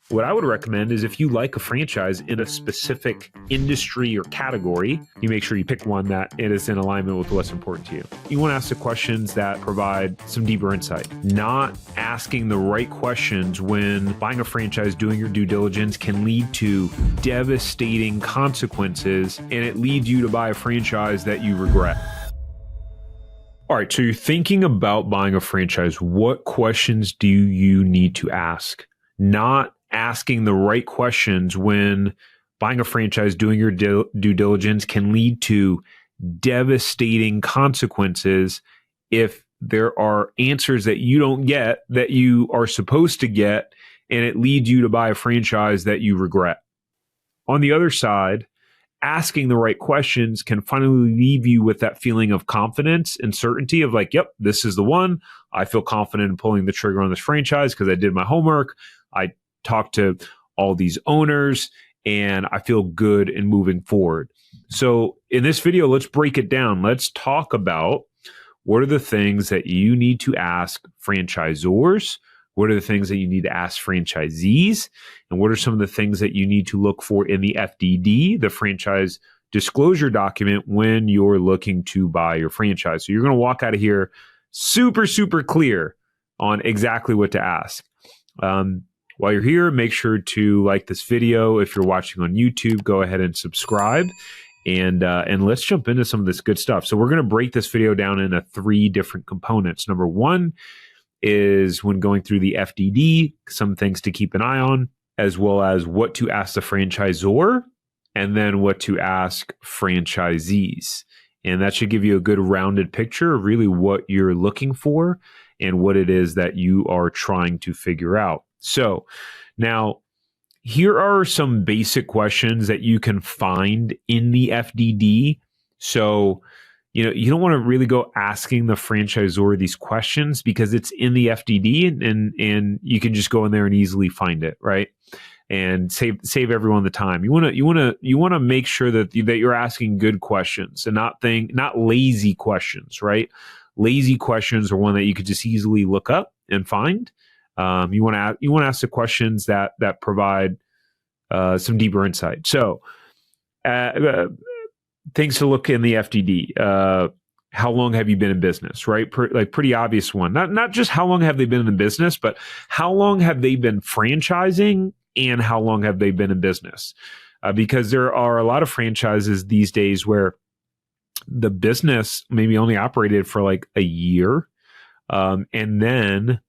What I would recommend is if you like a franchise in a specific industry or category, you make sure you pick one that it is in alignment with what's important to you. You want to ask the questions that provide some deeper insight, not asking the right questions when buying a franchise, doing your due diligence can lead to devastating consequences, and it leads you to buy a franchise that you regret. All right, so you're thinking about buying a franchise. What questions do you need to ask? Not asking the right questions when buying a franchise, doing your due diligence can lead to devastating consequences if there are answers that you don't get that you are supposed to get, and it leads you to buy a franchise that you regret. On the other side, asking the right questions can finally leave you with that feeling of confidence and certainty of like, yep, this is the one. I feel confident in pulling the trigger on this franchise because I did my homework. I talked to all these owners and I feel good in moving forward. So in this video, let's break it down. Let's talk about what are the things that you need to ask franchisors. What are the things that you need to ask franchisees? And what are some of the things that you need to look for in the FDD, the Franchise Disclosure Document, when you're looking to buy your franchise? So you're going to walk out of here super, super clear on exactly what to ask. While you're here, make sure to like this video. If you're watching on YouTube, go ahead and subscribe. And let's jump into some of this good stuff. So we're going to break this video down into 3 different components. Number 1 is when going through the FDD, some things to keep an eye on, as well as what to ask the franchisor, and then what to ask franchisees. And that should give you a good rounded picture of really what you're looking for and what it is that you are trying to figure out. So now, here are some basic questions that you can find in the FDD. So, you don't want to really go asking the franchisor these questions because it's in the FDD and you can just go in there and easily find it, right? And save everyone the time. You want to make sure that you're asking good questions and not lazy questions, right? Lazy questions are one that you could just easily look up and find. You want to ask the questions that provide some deeper insight. So, things to look in the FDD. How long have you been in business, right? Pretty obvious one. Not just how long have they been in the business, but how long have they been franchising and how long have they been in business? Because there are a lot of franchises these days where the business maybe only operated for like a year, and then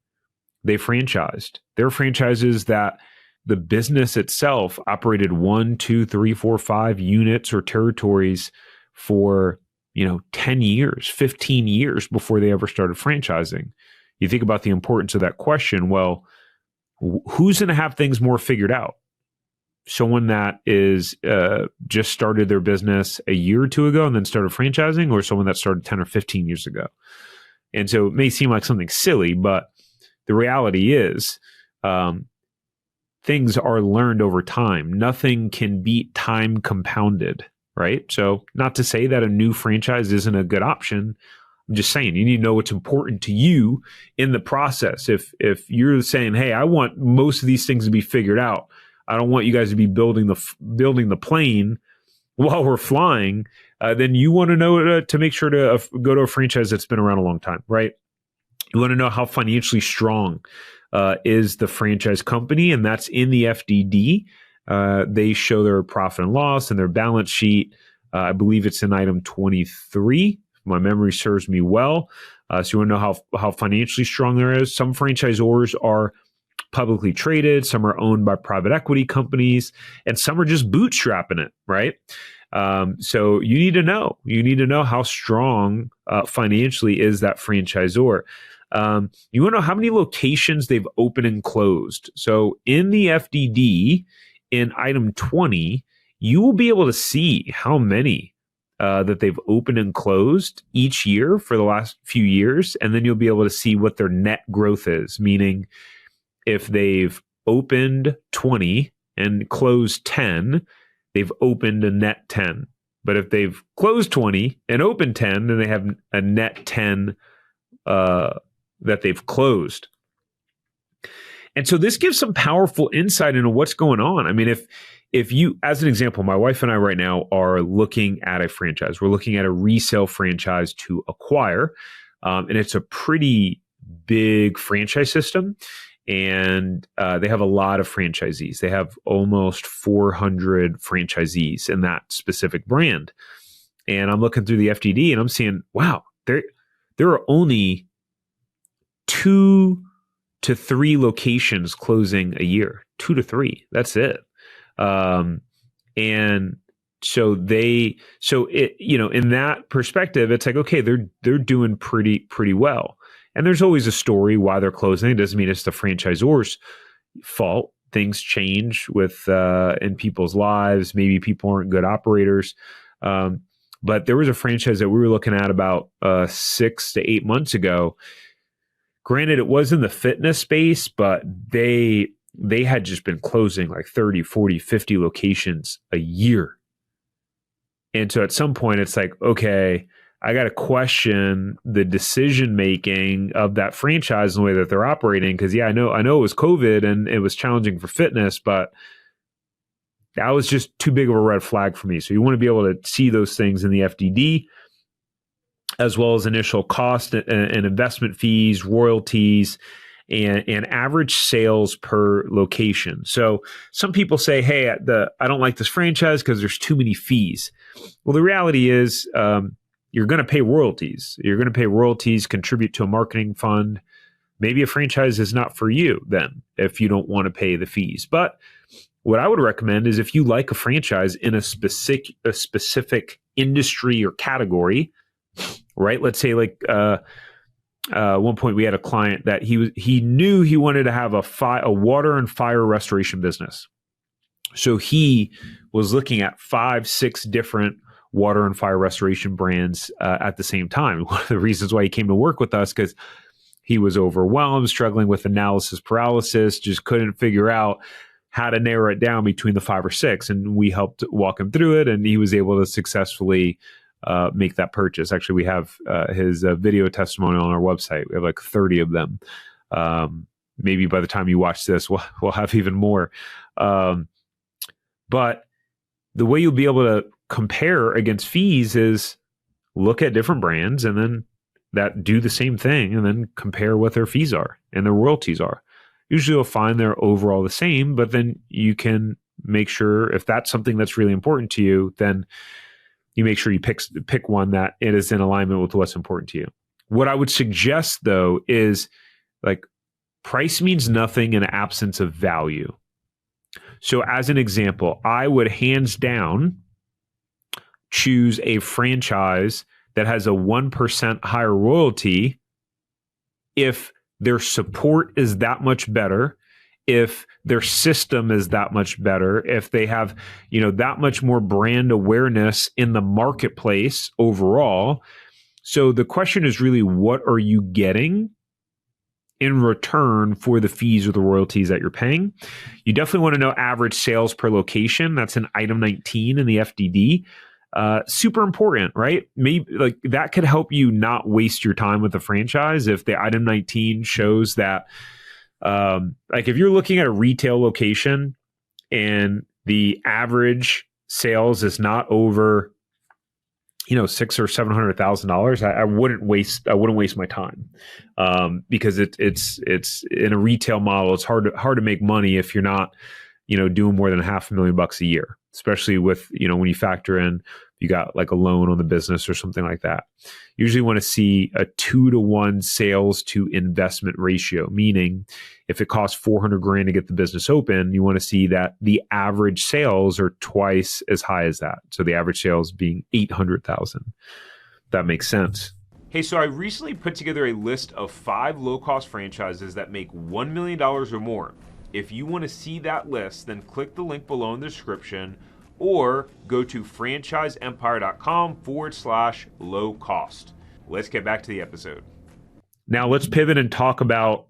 they franchised. There are franchises that the business itself operated 1, 2, 3, 4, 5 units or territories for, 10 years, 15 years before they ever started franchising. You think about the importance of that question. Well, who's going to have things more figured out? Someone that is just started their business a year or two ago and then started franchising, or someone that started 10 or 15 years ago? And so it may seem like something silly, but the reality is, things are learned over time. Nothing can beat time compounded, right? So not to say that a new franchise isn't a good option. I'm just saying you need to know what's important to you in the process. If you're saying, hey, I want most of these things to be figured out, I don't want you guys to be building the plane while we're flying, then you want to know to make sure to go to a franchise that's been around a long time, right? You want to know how financially strong is the franchise company, and that's in the FDD. They show their profit and loss and their balance sheet. I believe it's in item 23. If my memory serves me well. So you want to know how financially strong there is. Some franchisors are publicly traded, some are owned by private equity companies, and some are just bootstrapping it, right? So you need to know. You need to know how strong financially is that franchisor. You want to know how many locations they've opened and closed. So in the FDD, in item 20, you will be able to see how many that they've opened and closed each year for the last few years. And then you'll be able to see what their net growth is, meaning if they've opened 20 and closed 10, they've opened a net 10. But if they've closed 20 and opened 10, then they have a net 10 that they've closed. And so this gives some powerful insight into what's going on. I mean, if you, as an example, my wife and I right now are looking at a franchise. We're looking at a resale franchise to acquire. And it's a pretty big franchise system. And they have a lot of franchisees. They have almost 400 franchisees in that specific brand. And I'm looking through the FDD and I'm seeing, wow, there are only 2 to 3 locations closing a year. 2 to 3. That's it. And so in that perspective, it's like, okay, they're doing pretty well. And there's always a story why they're closing. It doesn't mean it's the franchisor's fault. Things change in people's lives. Maybe people aren't good operators. But there was a franchise that we were looking at about 6 to 8 months ago. Granted, it was in the fitness space, but they had just been closing like 30, 40, 50 locations a year. And so at some point, it's like, okay, I got to question the decision-making of that franchise and the way that they're operating. Because, I know it was COVID and it was challenging for fitness, but that was just too big of a red flag for me. So you want to be able to see those things in the FDD, as well as initial cost and investment fees, royalties, and average sales per location. So some people say, hey, I don't like this franchise because there's too many fees. Well, the reality is you're going to pay royalties. You're going to pay royalties, contribute to a marketing fund. Maybe a franchise is not for you then if you don't want to pay the fees. But what I would recommend is if you like a franchise in a specific industry or category, right? Let's say like one point we had a client that he knew he wanted to have a water and fire restoration business. So he was looking at 5-6 different water and fire restoration brands at the same time. One of the reasons why he came to work with us, because he was overwhelmed, struggling with analysis paralysis, just couldn't figure out how to narrow it down between the 5 or 6. And we helped walk him through it, and he was able to successfully make that purchase. Actually, we have his video testimonial on our website. We have like 30 of them. Maybe by the time you watch this, we'll have even more. But the way you'll be able to compare against fees is look at different brands and then that do the same thing and then compare what their fees are and their royalties are. Usually you'll find they're overall the same, but then you can make sure if that's something that's really important to you, then you make sure you pick one that it is in alignment with what's important to you. What I would suggest though is like price means nothing in absence of value. So as an example, I would hands down choose a franchise that has a 1% higher royalty if their support is that much better, if their system is that much better, if they have, that much more brand awareness in the marketplace overall. So the question is really, what are you getting in return for the fees or the royalties that you're paying? You definitely want to know average sales per location. That's in item 19 in the FDD. Super important, right? Maybe like that could help you not waste your time with the franchise if the item 19 shows that, like if you're looking at a retail location and the average sales is not over, $600,000 or $700,000, I wouldn't waste my time, because it's in a retail model. It's hard to make money if you're not, doing more than $500,000 a year, especially with, when you factor in, you got like a loan on the business or something like that. Usually want to see a 2-to-1 sales to investment ratio, meaning if it costs $400,000 to get the business open, you want to see that the average sales are twice as high as that. So the average sales being $800,000. That makes sense. Hey, so I recently put together a list of 5 low-cost franchises that make $1 million or more. If you want to see that list, then click the link below in the description or go to franchiseempire.com/low cost. Let's get back to the episode. Now let's pivot and talk about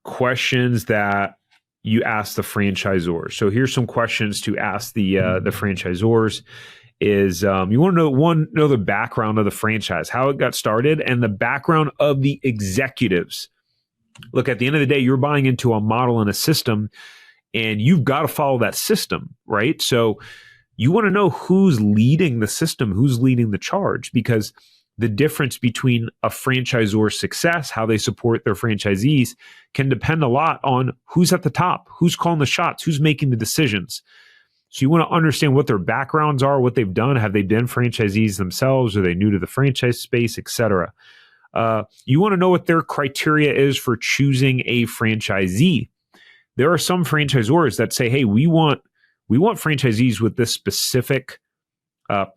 questions that you ask the franchisors. So here's some questions to ask the franchisors. Is you want to know the background of the franchise, how it got started, and the background of the executives Look, at the end of the day, you're buying into a model and a system, and you've got to follow that system, right? So you want to know who's leading the system, who's leading the charge, because the difference between a franchisor's success, how they support their franchisees, can depend a lot on who's at the top, who's calling the shots, who's making the decisions. So you want to understand what their backgrounds are, what they've done. Have they been franchisees themselves? Are they new to the franchise space, et cetera? You want to know what their criteria is for choosing a franchisee. There are some franchisors that say, hey, we want franchisees with this specific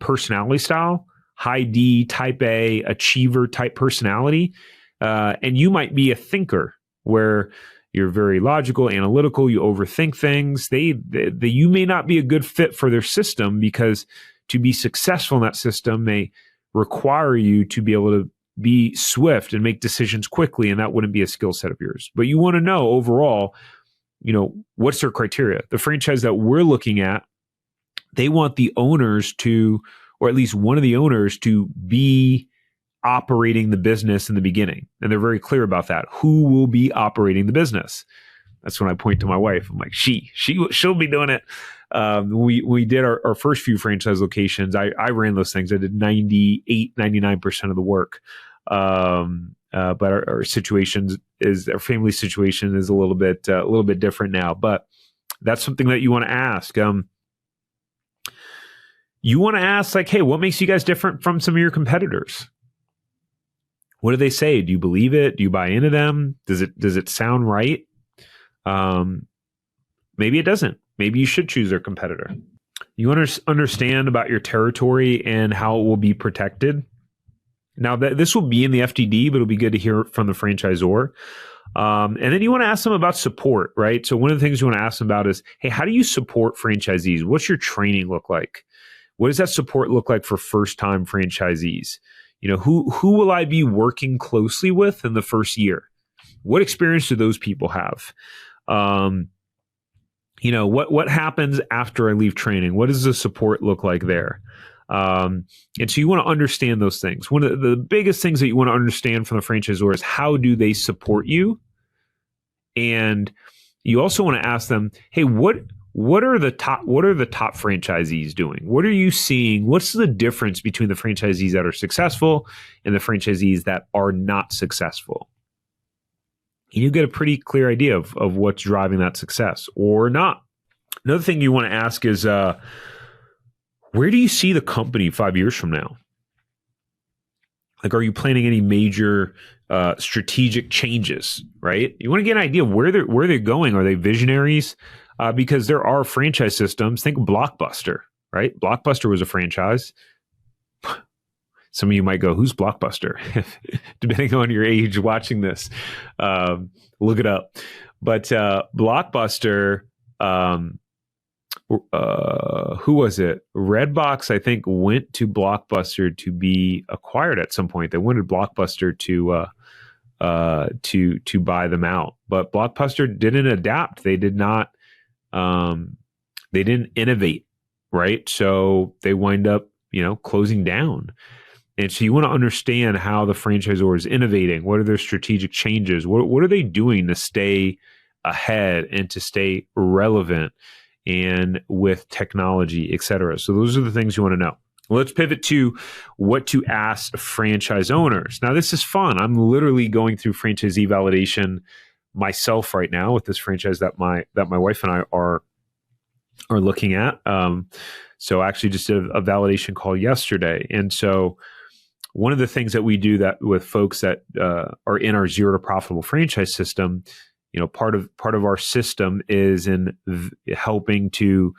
personality style, high D, type A, achiever type personality. And you might be a thinker where you're very logical, analytical, you overthink things. You may not be a good fit for their system, because to be successful in that system may require you to be able to be swift and make decisions quickly, and that wouldn't be a skill set of yours. But you want to know overall, what's their criteria? The franchise that we're looking at, they want the owners to, or at least one of the owners, to be operating the business in the beginning. And they're very clear about that. Who will be operating the business? That's when I point to my wife. I'm like, she'll be doing it. We did our first few franchise locations. I ran those things. I did 99% of the work. But our family situation is a little bit different now. But that's something that you want to ask. You want to ask, like, hey, what makes you guys different from some of your competitors? What do they say? Do you believe it? Do you buy into them? Does it sound right? Maybe it doesn't. Maybe you should choose their competitor. You understand about your territory and how it will be protected. Now, this will be in the FDD, but it'll be good to hear from the franchisor. And then you want to ask them about support, right? So one of the things you want to ask them about is, hey, how do you support franchisees? What's your training look like? What does that support look like for first-time franchisees? Who will I be working closely with in the first year? What experience do those people have? What happens after I leave training? What does the support look like there? And so you want to understand those things. One of the biggest things that you want to understand from the franchisor is, how do they support you? And you also want to ask them, hey, what are the top franchisees doing? What are you seeing? What's the difference between the franchisees that are successful and the franchisees that are not successful? And you get a pretty clear idea of what's driving that success or not. Another thing you want to ask is, where do you see the company 5 years from now? Like, are you planning any major strategic changes, right? You want to get an idea of where they're going. Are they visionaries? Because there are franchise systems. Think Blockbuster, right? Blockbuster was a franchise. Some of you might go, who's Blockbuster? Depending on your age watching this, look it up. But Blockbuster, who was it? Redbox, I think, went to Blockbuster to be acquired at some point. They wanted Blockbuster to buy them out, but Blockbuster didn't adapt. They did not. They didn't innovate, right? So they wind up, closing down. And so you want to understand how the franchisor is innovating. What are their strategic changes? What are they doing to stay ahead and to stay relevant and with technology, et cetera? So those are the things you want to know. Well, let's pivot to what to ask franchise owners. Now, this is fun. I'm literally going through franchisee validation myself right now with this franchise that my wife and I are looking at. So I actually just did a validation call yesterday. And so one of the things that we do that with folks that are in our zero to profitable franchise system, part of our system is in helping to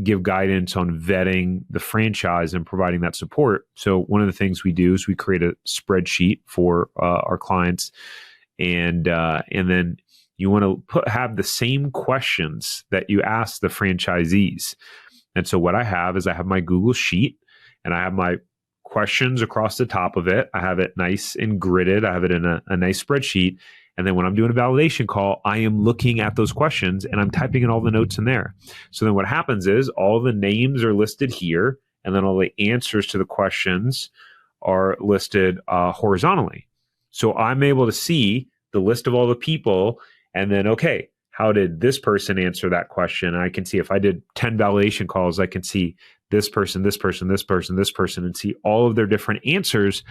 give guidance on vetting the franchise and providing that support. So one of the things we do is we create a spreadsheet for our clients, and then you want to have the same questions that you ask the franchisees. And so what I have is I have my Google Sheet, and I have my questions across the top of it. I have it nice and gridded. I have it in a nice spreadsheet. And then when I'm doing a validation call, I am looking at those questions and I'm typing in all the notes in there. So then what happens is all the names are listed here, and then all the answers to the questions are listed horizontally. So I'm able to see the list of all the people, and then, okay, how did this person answer that question? And I can see if I did 10 validation calls, I can see this person, this person, this person, this person, and see all of their different answers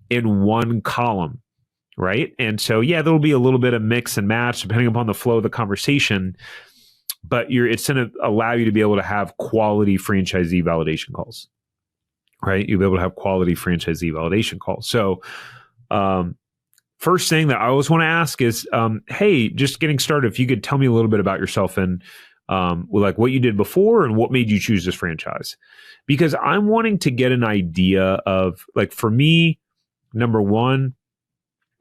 in one column, right? And so, yeah, there'll be a little bit of mix and match depending upon the flow of the conversation, but it's going to allow you to be able to have quality franchisee validation calls, right? You'll be able to have quality franchisee validation calls. So, first thing that I always want to ask is, hey, just getting started, if you could tell me a little bit about yourself and like what you did before and what made you choose this franchise. Because I'm wanting to get an idea of, like, for me, number one,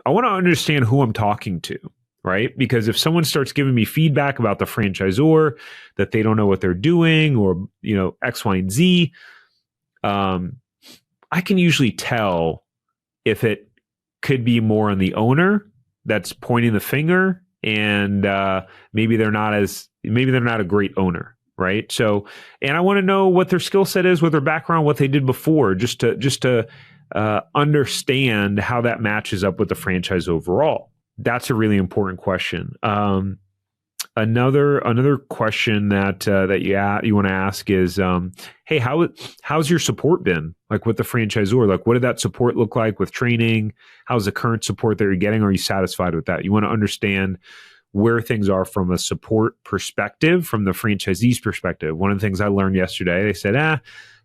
I want to understand who I'm talking to, right? Because if someone starts giving me feedback about the franchisor, that they don't know what they're doing, or, X, Y, and Z, I can usually tell if it could be more on the owner that's pointing the finger, and maybe they're not a great owner, right? So, and I want to know what their skill set is, what their background, what they did before, just to understand how that matches up with the franchise overall. That's a really important question. Another question that you want to ask is, hey, how's your support been, like, with the franchisor? Like, what did that support look like with training? How's the current support that you're getting? Are you satisfied with that? You want to understand where things are from a support perspective, from the franchisee's perspective. One of the things I learned yesterday, they said,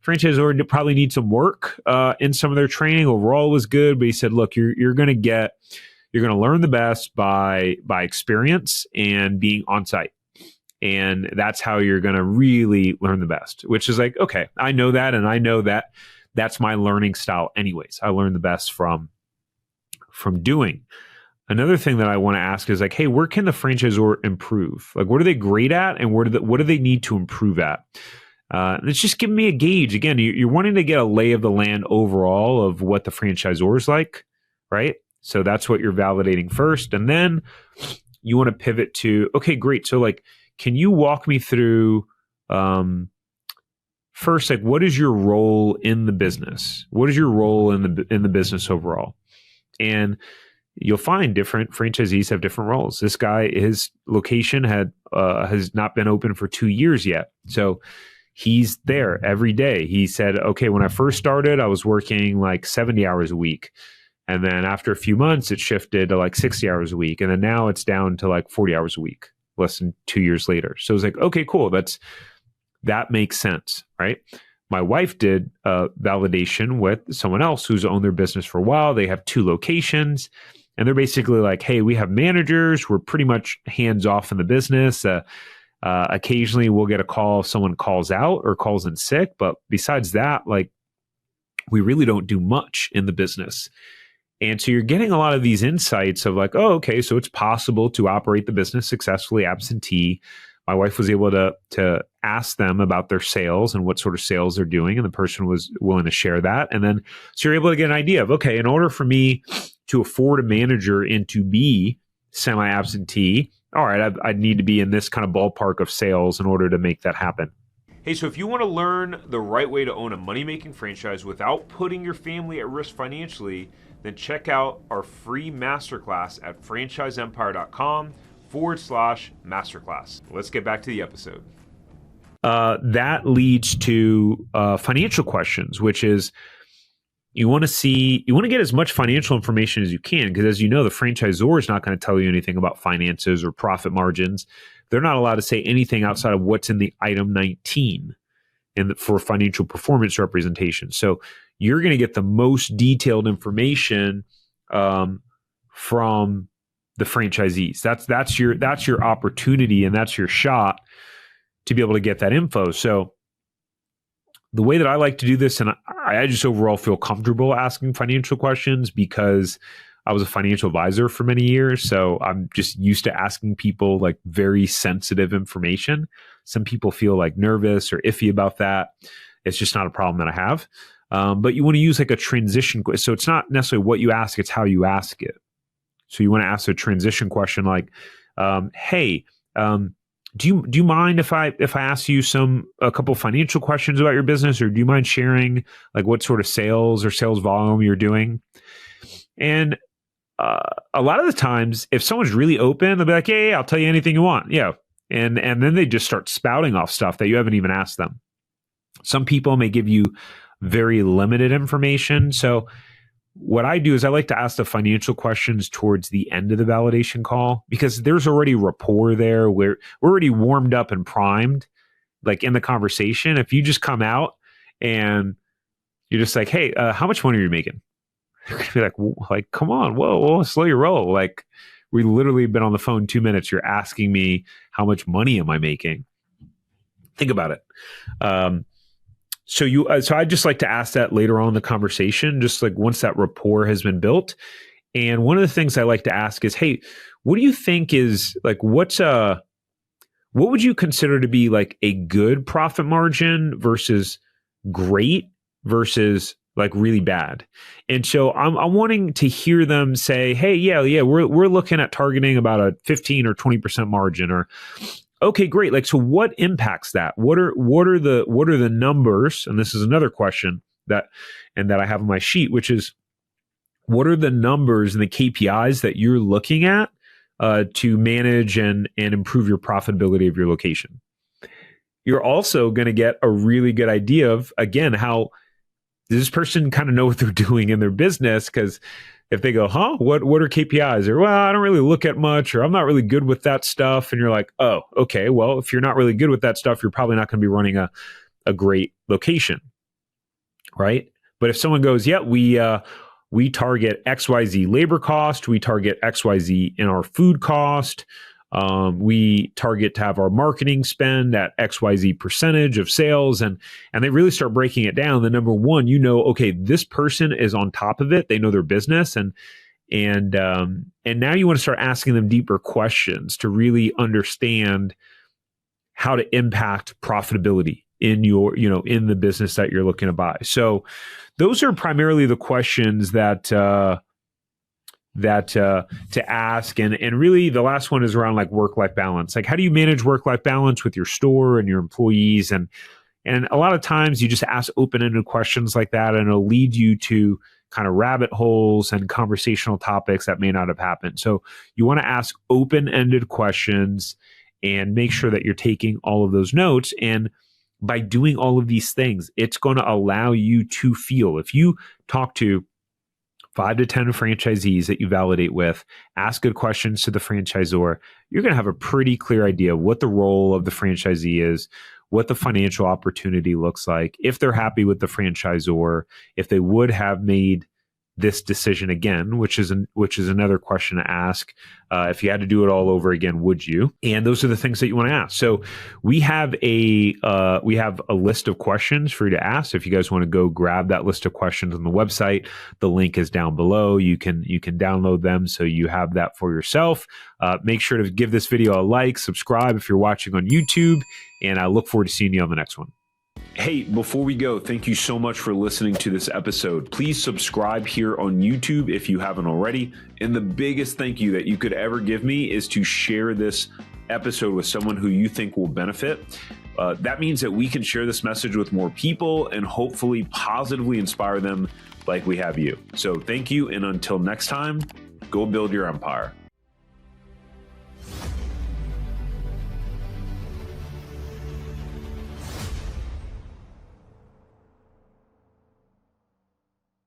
franchisor probably need some work in some of their training. Overall was good, but he said, look, you're going to learn the best by experience and being on site. And that's how you're going to really learn the best, which is like, okay, I know that. And I know that that's my learning style anyways. I learn the best from doing. Another thing that I want to ask is, like, hey, where can the franchisor improve? Like, what are they great at, and what do they need to improve at? And it's just giving me a gauge. Again, you're wanting to get a lay of the land overall of what the franchisor is like, right? So that's what you're validating first. And then you want to pivot to, okay, great. So, like, can you walk me through, first, like, what is your role in the business? What is your role in the business overall? And you'll find different franchisees have different roles. This guy, his location has not been open for 2 years yet. So he's there every day. He said, okay, when I first started, I was working like 70 hours a week. And then after a few months, it shifted to like 60 hours a week. And then now it's down to like 40 hours a week, less than 2 years later. So it's like, okay, cool. That makes sense, right? My wife did validation with someone else who's owned their business for a while. They have 2 locations, and they're basically like, hey, we have managers. We're pretty much hands off in the business. Occasionally we'll get a call if someone calls out or calls in sick. But besides that, like, we really don't do much in the business. And so you're getting a lot of these insights of like, oh, okay, so it's possible to operate the business successfully absentee. My wife was able to ask them about their sales and what sort of sales they're doing, and the person was willing to share that. And then so you're able to get an idea of, okay, in order for me to afford a manager and to be semi-absentee, all right, I'd need to be in this kind of ballpark of sales in order to make that happen. Hey, so if you want to learn the right way to own a money-making franchise without putting your family at risk financially, then check out our free masterclass at franchiseempire.com/masterclass. Let's get back to the episode. That leads to financial questions, which is you want to get as much financial information as you can, because as you know, the franchisor is not going to tell you anything about finances or profit margins. They're not allowed to say anything outside of what's in the item 19 for financial performance representation. So you're going to get the most detailed information from the franchisees. That's your opportunity, and that's your shot to be able to get that info. So the way that I like to do this, and I just overall feel comfortable asking financial questions because I was a financial advisor for many years. So I'm just used to asking people like very sensitive information. Some people feel like nervous or iffy about that. It's just not a problem that I have. But you want to use like a transition. So it's not necessarily what you ask, it's how you ask it. So you want to ask a transition question like, hey, do you mind if I ask you a couple financial questions about your business, or do you mind sharing like what sort of sales or sales volume you're doing? And a lot of the times, if someone's really open, they'll be like, "Hey, I'll tell you anything you want." Yeah. And then they just start spouting off stuff that you haven't even asked them. Some people may give you very limited information. So what I do is I like to ask the financial questions towards the end of the validation call, because there's already rapport there where we're already warmed up and primed, like in the conversation. If you just come out and you're just like, "Hey, how much money are you making?" They're gonna be like, "Come on, whoa, slow your roll. Like, we literally been on the phone 2 minutes. You're asking me how much money am I making?" Think about it. So I just like to ask that later on in the conversation, just like once that rapport has been built. And one of the things I like to ask is, "Hey, what do you think is like, what would you consider to be like a good profit margin versus great versus like really bad?" And so I'm wanting to hear them say, "Hey, yeah, we're looking at targeting about a 15 or 20% margin," or, "Okay, great. Like, so what impacts that? What are the numbers?" And this is another question that I have on my sheet, which is, what are the numbers and the KPIs that you're looking at to manage and improve your profitability of your location? You're also going to get a really good idea of, again, how does this person kind of know what they're doing in their business? Because if they go, what are KPIs? Or, "Well, I don't really look at much," or, "I'm not really good with that stuff." And you're like, "Oh, okay. Well, if you're not really good with that stuff, you're probably not going to be running a great location." Right? But if someone goes, "Yeah, we target XYZ labor cost, we target XYZ in our food cost, we target to have our marketing spend at XYZ percentage of sales," and they really start breaking it down, then number one, okay, this person is on top of it. They know their business, and now you want to start asking them deeper questions to really understand how to impact profitability in your, in the business that you're looking to buy. So those are primarily the questions that to ask. And really the last one is around like work-life balance. Like, how do you manage work-life balance with your store and your employees? And a lot of times you just ask open-ended questions like that, and it'll lead you to kind of rabbit holes and conversational topics that may not have happened. So you want to ask open-ended questions and make sure that you're taking all of those notes. And by doing all of these things, it's going to allow you to feel, if you talk to 5 to 10 franchisees that you validate with, ask good questions to the franchisor, you're going to have a pretty clear idea of what the role of the franchisee is, what the financial opportunity looks like, if they're happy with the franchisor, if they would have made this decision again, which is another question to ask. If you had to do it all over again, would you? And those are the things that you want to ask. So we have a list of questions for you to ask. If you guys want to go grab that list of questions on the website, the link is down below. You can download them so you have that for yourself. Make sure to give this video a like, subscribe if you're watching on YouTube, and I look forward to seeing you on the next one. Hey, before we go, thank you so much for listening to this episode. Please subscribe here on YouTube if you haven't already. And the biggest thank you that you could ever give me is to share this episode with someone who you think will benefit. That means that we can share this message with more people and hopefully positively inspire them like we have you. So thank you. And until next time, go build your empire.